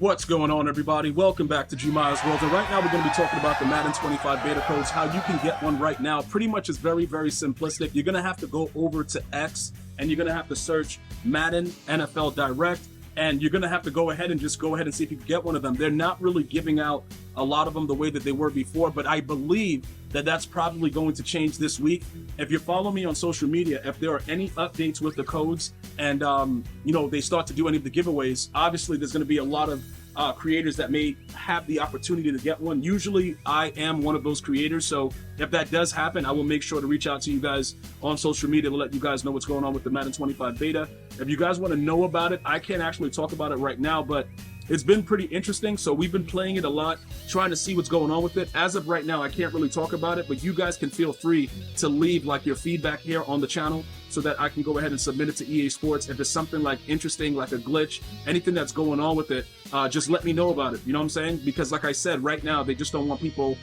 What's going on, everybody? Welcome back to GmiasWorld. And right now we're going to be talking about the Madden 25 beta codes, how you can get one right now. Pretty much is very, very simplistic. You're going to have to go over to X and you're going to have to search Madden NFL Direct. And you're going to have to go ahead and see if you can get one of them. They're not really giving out a lot of them the way that they were before, but I believe that that's probably going to change this week. If you follow me on social media, if there are any updates with the codes and, they start to do any of the giveaways, obviously there's going to be a lot of creators that may have the opportunity to get one. Usually I am one of those creators, so if that does happen, I will make sure to reach out to you guys on social media to let you guys know what's going on with the Madden 25 beta. If you guys want to know about it, I can't actually talk about it right now, but it's been pretty interesting. So we've been playing it a lot, trying to see what's going on with it. As of right now, I can't really talk about it, but you guys can feel free to leave like your feedback here on the channel so that I can go ahead and submit it to EA Sports. If there's something like interesting, like a glitch, anything that's going on with it, just let me know about it. You know what I'm saying? Because like I said, right now, they just don't want people,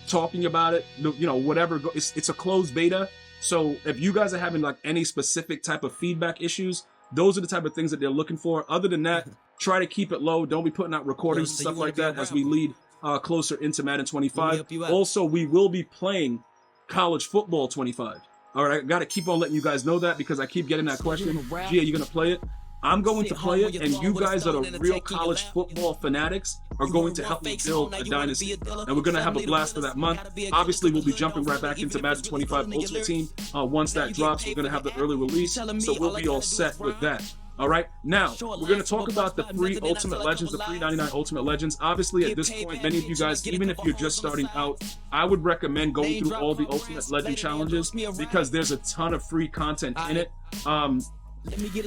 talking about it, whatever. It's a closed beta. So if you guys are having like any specific type of feedback issues, those are the type of things that they're looking for. Other than that, try to keep it low. Don't be putting out recordings and stuff like that as we lead closer into Madden 25. Also, we will be playing college football 25. All right, I got to keep on letting you guys know that because I keep getting that question. Gee, are you going to play it? I'm going to play it, and you guys that are real college football fanatics are going to help me build a dynasty. And we're going to have a blast for that month. Obviously, we'll be jumping right back into Madden 25 Ultimate Team. Once that drops, we're going to have the early release, so we'll be all set with that. All right, now we're going to talk about the free Ultimate Legends, the free 99 Ultimate Legends. Obviously, at this point, many of you guys, even if you're just starting out, I would recommend going through all the Ultimate Legend challenges because there's a ton of free content in it.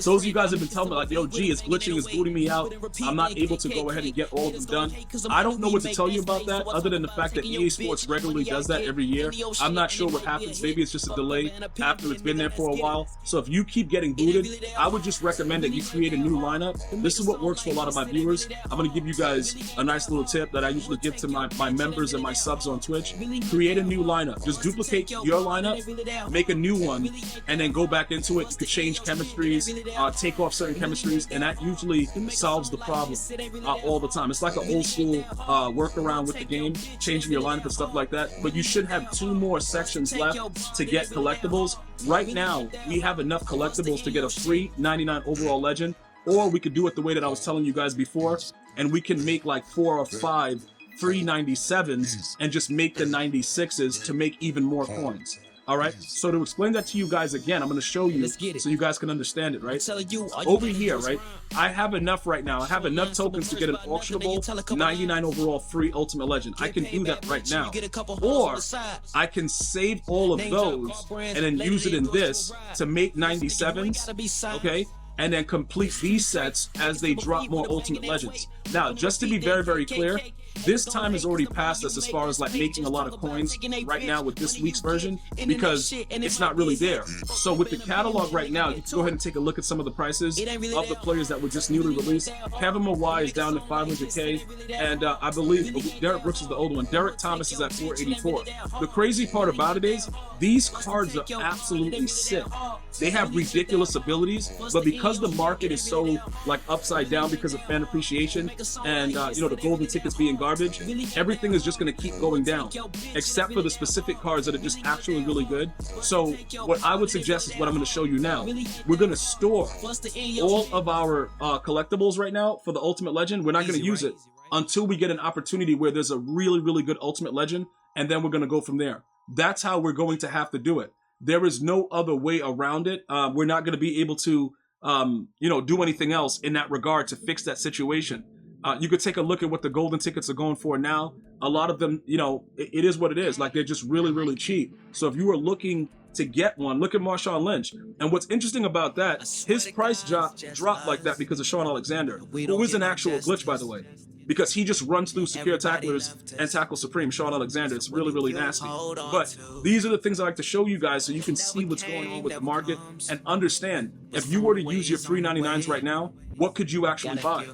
Those of you guys have been telling me like, yo, G, it's glitching, it's booting me out. I'm not able to go ahead and get all of them done. I don't know what to tell you about that other than the fact that EA Sports regularly does that every year. I'm not sure what happens. Maybe it's just a delay after it's been there for a while. So if you keep getting booted, I would just recommend that you create a new lineup. This is what works for a lot of my viewers. I'm going to give you guys a nice little tip that I usually give to my members and my subs on Twitch. Create a new lineup. Just duplicate your lineup, make a new one, and then go back into it. You could change chemistry, take off certain chemistries, and that usually solves the problem all the time. It's like an old school workaround with the game, changing your lineup and stuff like that. But you should have 2 more sections left to get collectibles. Right now, we have enough collectibles to get a free 99 overall legend, or we could do it the way that I was telling you guys before, and we can make like 4 or 5 free 97s and just make the 96s to make even more coins. All right, so to explain that to you guys again, I'm going to show you so you guys can understand it, right? Over here, right, I have enough right now. I have enough tokens to get an auctionable 99 overall free Ultimate Legend. I can do that right now. Or I can save all of those and then use it in this to make 97s, okay? And then complete these sets as they drop more Ultimate Legends. Now, just to be very, very clear, this time has already passed us as far as like making a lot of coins right now with this week's version because it's not really there. So with the catalog right now, you can go ahead and take a look at some of the prices of the players that were just newly released. Kevin Mawai is down to 500K, and I believe Derek Brooks is the old one. Derek Thomas is at 484. The crazy part about it is these cards are absolutely sick. They have ridiculous abilities, but because the market is so like upside down because of fan appreciation and the golden tickets being garbage, everything is just going to keep going down, except for the specific cards that are just actually really good. So what I would suggest is what I'm going to show you now. We're going to store all of our collectibles right now for the Ultimate Legend. We're not going to use it until we get an opportunity where there's a really, really good Ultimate Legend, and then we're going to go from there. That's how we're going to have to do it. There is no other way around it. We're not going to be able to, do anything else in that regard to fix that situation. You could take a look at what the golden tickets are going for now. A lot of them, it is what it is. Like, they're just really, really cheap. So if you are looking to get one, look at Marshawn Lynch. And what's interesting about that, his price dropped like that because of Sean Alexander, who is an actual glitch, by the way, because he just runs through secure tacklers and tackles supreme. Sean Alexander, it's really, really nasty. But these are the things I like to show you guys so you can see what's going on with the market and understand if you were to use your free 99s right now, what could you actually buy?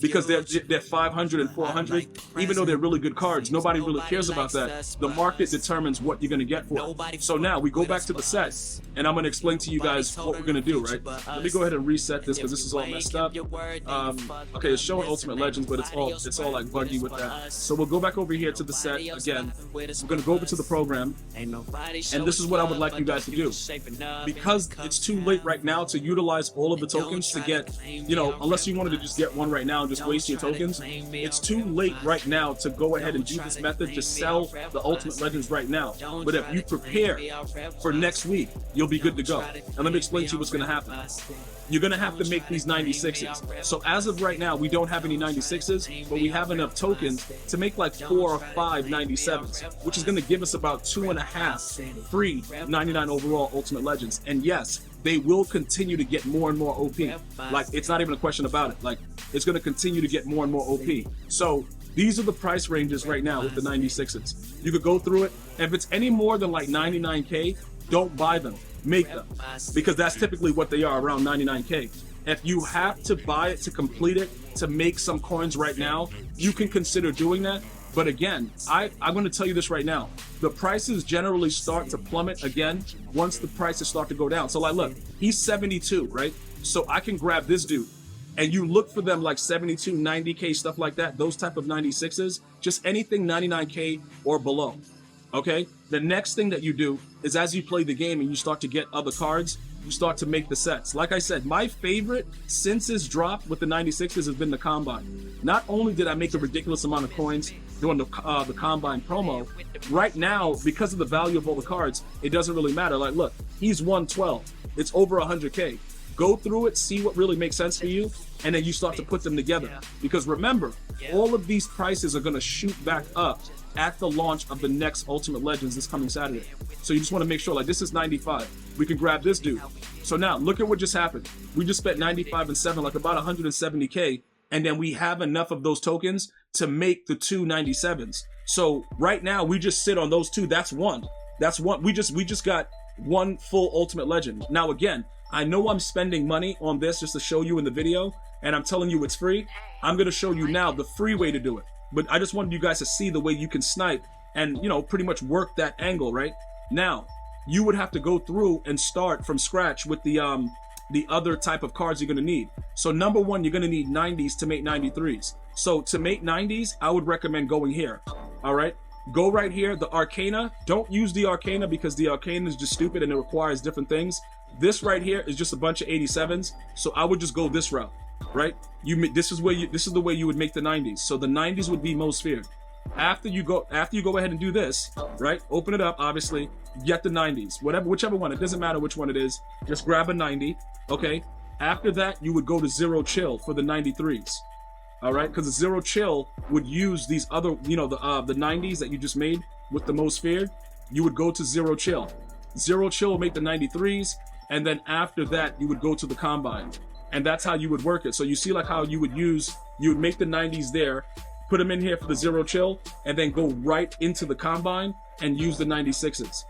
Because they're 500 and 400, even though they're really good cards, nobody really cares about that. The market determines what you're going to get for it. So now we go back to the set, and I'm going to explain to you guys what we're going to do, right? Let me go ahead and reset this because this is all messed up. Okay, it's showing Ultimate Legends, but it's all like buggy with that. So we'll go back over here to the set again. We're going to go over to the program, and this is what I would like you guys to do. Because it's too late right now to utilize all of the tokens to get, you know, unless you wanted to just get one right now and just waste your tokens, it's too late right now to go ahead and do this method to sell the Ultimate Legends right now. But if you prepare for next week, you'll be good to go. And let me explain to you what's going to happen. You're going to have to make these 96s. So as of right now, we don't have any 96s, but we have enough tokens to make like 4 or 5 97s, which is going to give us about 2.5 free 99 overall Ultimate Legends. And yes, they will continue to get more and more OP. Like, it's not even a question about it. Like, it's going to continue to get more and more OP. So these are the price ranges right now with the 96s. You could go through it. If it's any more than like 99K, don't buy them. Make them, because that's typically what they are, around 99K. If you have to buy it to complete it, to make some coins right now, you can consider doing that. But again, I'm going to tell you this right now. The prices generally start to plummet again once the prices start to go down. So like, look, he's 72, right? So I can grab this dude, and you look for them like 72, 90K, stuff like that, those type of 96s, just anything 99K or below. Okay, the next thing that you do is, as you play the game and you start to get other cards, you start to make the sets. Like I said, my favorite since it's dropped with the 96s has been the Combine. Not only did I make a ridiculous amount of coins during the Combine promo, right now, because of the value of all the cards, it doesn't really matter. Like, look, he's 112. It's over 100K. Go through it, see what really makes sense for you, and then you start to put them together. Because remember, all of these prices are going to shoot back up at the launch of the next Ultimate Legends this coming Saturday. So you just want to make sure, like, this is 95. We can grab this dude. So now, look at what just happened. We just spent 95 and 7, like about 170K, and then we have enough of those tokens to make the 2 97s. So right now, we just sit on those two. That's one. That's one. We just got one full Ultimate Legend. Now again, I know I'm spending money on this just to show you in the video, and I'm telling you it's free. I'm going to show you now the free way to do it. But I just wanted you guys to see the way you can snipe and, you know, pretty much work that angle, right? Now, you would have to go through and start from scratch with the other type of cards you're going to need. So number one, you're going to need 90s to make 93s. So to make 90s, I would recommend going here. All right? Go right here, the Arcana. Don't use the Arcana because the Arcana is just stupid and it requires different things. This right here is just a bunch of 87s. So I would just go this route. Right? This is the way you would make the 90s. So the 90s would be most feared. After you go ahead and do this, right? Open it up, obviously, get the 90s. Whichever one, it doesn't matter which one it is. Just grab a 90, okay? After that, you would go to Zero Chill for the 93s. All right? Because the Zero Chill would use these other, you know, the 90s that you just made with the most feared. You would go to Zero Chill. Zero Chill will make the 93s, and then after that, you would go to the Combine. And that's how you would work it. So you see like how you would make the 90s there, put them in here for the Zero Chill, and then go right into the Combine and use the 96s.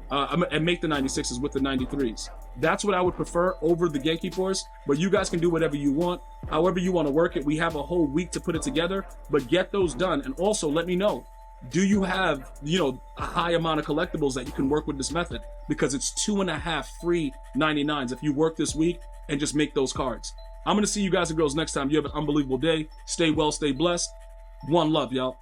And make the 96s with the 93s. That's what I would prefer over the Genki Force, but you guys can do whatever you want, however you want to work it. We have a whole week to put it together, but get those done. And also let me know, do you have, you know, a high amount of collectibles that you can work with this method? Because it's 2.5 free 99s if you work this week and just make those cards. I'm going to see you guys and girls next time. You have an unbelievable day. Stay well, stay blessed. One love, y'all.